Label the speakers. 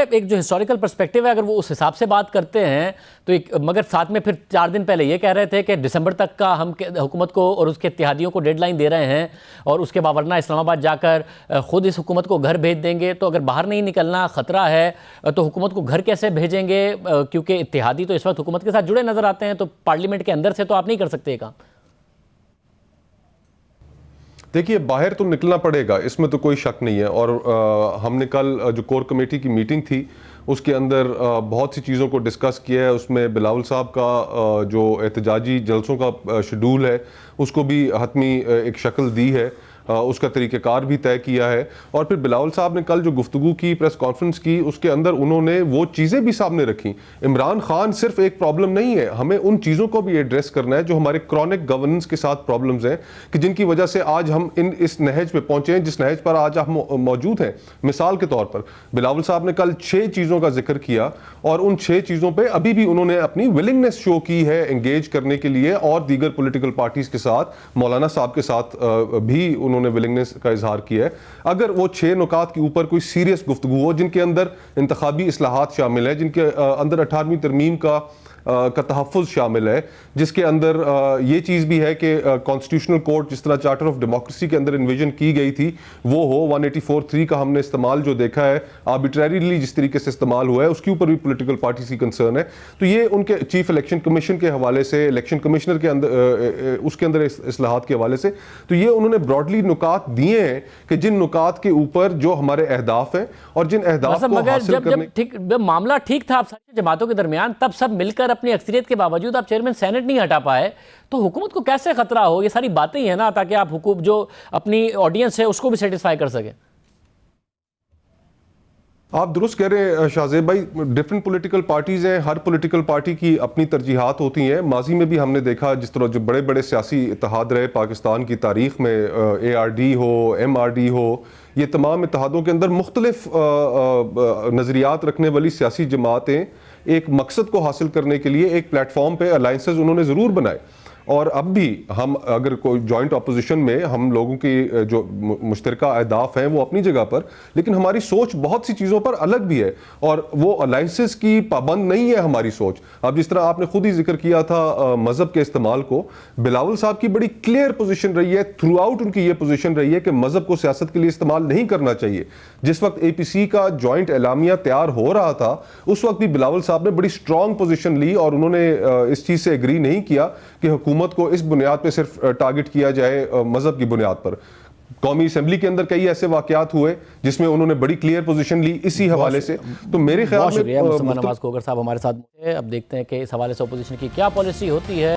Speaker 1: एक जो historical perspective है, अगर वो उस हिसाब से बात करते हैं तो एक, मगर साथ में फिर 4 दिन पहले ये कह रहे थे कि दिसंबर तक का हम हुकूमत को और उसके इत्तेहादियों को डेडलाइन दे रहे हैं और उसके बाद वरना इस्लामाबाद जाकर खुद इस हुकूमत को घर भेज देंगे। तो अगर बाहर नहीं निकलना ख़तरा है तो हुकूमत को घर कैसे भेजेंगे, क्योंकि इत्तेहादी तो इस वक्त हुकूमत के साथ जुड़े नजर आते हैं, तो पार्लियामेंट के अंदर से तो आप नहीं कर सकते काम।
Speaker 2: देखिए, बाहर तो निकलना पड़ेगा, इसमें तो कोई शक नहीं है। और हमने कल जो कोर कमेटी की मीटिंग थी उसके अंदर बहुत सी चीज़ों को डिस्कस किया है। उसमें बिलावल साहब का जो एहतजाजी जलसों का शेड्यूल है उसको भी हतमी एक शक्ल दी है, उसका तरीक़ाकार भी तय किया है। और फिर बिलावल साहब ने कल जो गुफ्तगू की, प्रेस कॉन्फ्रेंस की, उसके अंदर उन्होंने वो चीज़ें भी सामने रखी। इमरान खान सिर्फ एक प्रॉब्लम नहीं है, हमें उन चीज़ों को भी एड्रेस करना है जो हमारे क्रॉनिक गवर्नेंस के साथ प्रॉब्लम्स हैं, कि जिनकी वजह से आज हम इस नहज पे पहुंचे हैं जिस नहज पर आज हम मौजूद हैं। मिसाल के तौर पर बिलावल साहब ने कल 6 चीज़ों का जिक्र किया और उन 6 चीज़ों पर अभी भी उन्होंने अपनी विलिंगनेस शो की है एंगेज करने के लिए, और दीगर पोलिटिकल पार्टीज़ के साथ, मौलाना साहब के साथ भी उन्होंने विलिंगनेस का इजहार किया है। अगर वो 6 नुकात के ऊपर कोई सीरियस गुफ्तगू हो जिनके अंदर इंतखाबी इस्लाहात शामिल है, जिनके अंदर 18वीं तरमीम का तहफ़्फ़ुज़ शामिल है, जिसके अंदर ये चीज़ भी है कि कॉन्स्टिट्यूशनल कोर्ट जिस तरह चार्टर ऑफ डेमोक्रेसी के अंदर इन्विजन की गई थी वो हो, 184(3) का हमने इस्तेमाल जो देखा है आर्बिट्रेरीली जिस तरीके से इस्तेमाल हुआ है, उसके ऊपर भी पॉलिटिकल पार्टीज की कंसर्न है। तो ये उनके चीफ इलेक्शन कमीशन के हवाले से, इलेक्शन कमिश्नर के अंदर उसके अंदर इस्लाहात के हवाले से, तो ये उन्होंने ब्रॉडली नुकात दिए हैं कि जिन नुकात के ऊपर जो हमारे अहदाफ हैं और जिन अहदाफ को हासिल करने,
Speaker 1: जब मामला ठीक था आप सारी जमातों के दरमियान, तब सब मिलकर अपनी अक्सरियत के बावजूद आप चेयरमैन सेनेट नहीं हटा पाए, तो हुकूमत को कैसे खतरा हो? ये सारी बातें ही है ना, ताकि आप हुकूमत जो अपनी ऑडियंस है उसको भी सेटिस्फाई कर सके।
Speaker 2: आप दुरुस्त कह रहे हैं शाहजेब भाई, डिफरेंट पॉलिटिकल पार्टीज़ हैं, हर पॉलिटिकल पार्टी की अपनी तरजीहात होती हैं। माजी में भी हमने देखा जिस तरह जो बड़े बड़े सियासी इत्तेहाद रहे पाकिस्तान की तारीख में, ARD हो, MRD हो, ये तमाम इत्तेहादों के अंदर मुख्तलिफ नज़रियात रखने वाली सियासी जमातें एक मकसद को हासिल करने के लिए एक प्लेटफॉर्म पे अलाइंसेस उन्होंने ज़रूर बनाए। और अब भी हम अगर कोई जॉइंट अपोजिशन में, हम लोगों की जो मुश्तरका अहदाफ हैं वो अपनी जगह पर, लेकिन हमारी सोच बहुत सी चीज़ों पर अलग भी है और वो अलाइंसेस की पाबंद नहीं है हमारी सोच। अब जिस तरह आपने खुद ही जिक्र किया था मज़हब के इस्तेमाल को, बिलावल साहब की बड़ी क्लियर पोजीशन रही है, थ्रू आउट उनकी ये पोजीशन रही है कि मज़हब को सियासत के लिए इस्तेमाल नहीं करना चाहिए। जिस वक्त APC का जॉइंट एलामिया तैयार हो रहा था उस वक्त भी बिलावल साहब ने बड़ी स्ट्रॉन्ग पोजीशन ली और उन्होंने इस चीज़ से एग्री नहीं किया कि हुकूमत को इस बुनियाद पे सिर्फ टारगेट किया जाए मजहब की बुनियाद पर। कौमी असेंबली के अंदर कई ऐसे वाकयात हुए जिसमें उन्होंने बड़ी क्लियर पोजीशन ली इसी हवाले से। तो मेरे ख्याल में
Speaker 1: मुस्तफा नवाज खोखर साहब हमारे साथ, अब देखते हैं कि इस हवाले से अपोजिशन की क्या पॉलिसी होती है।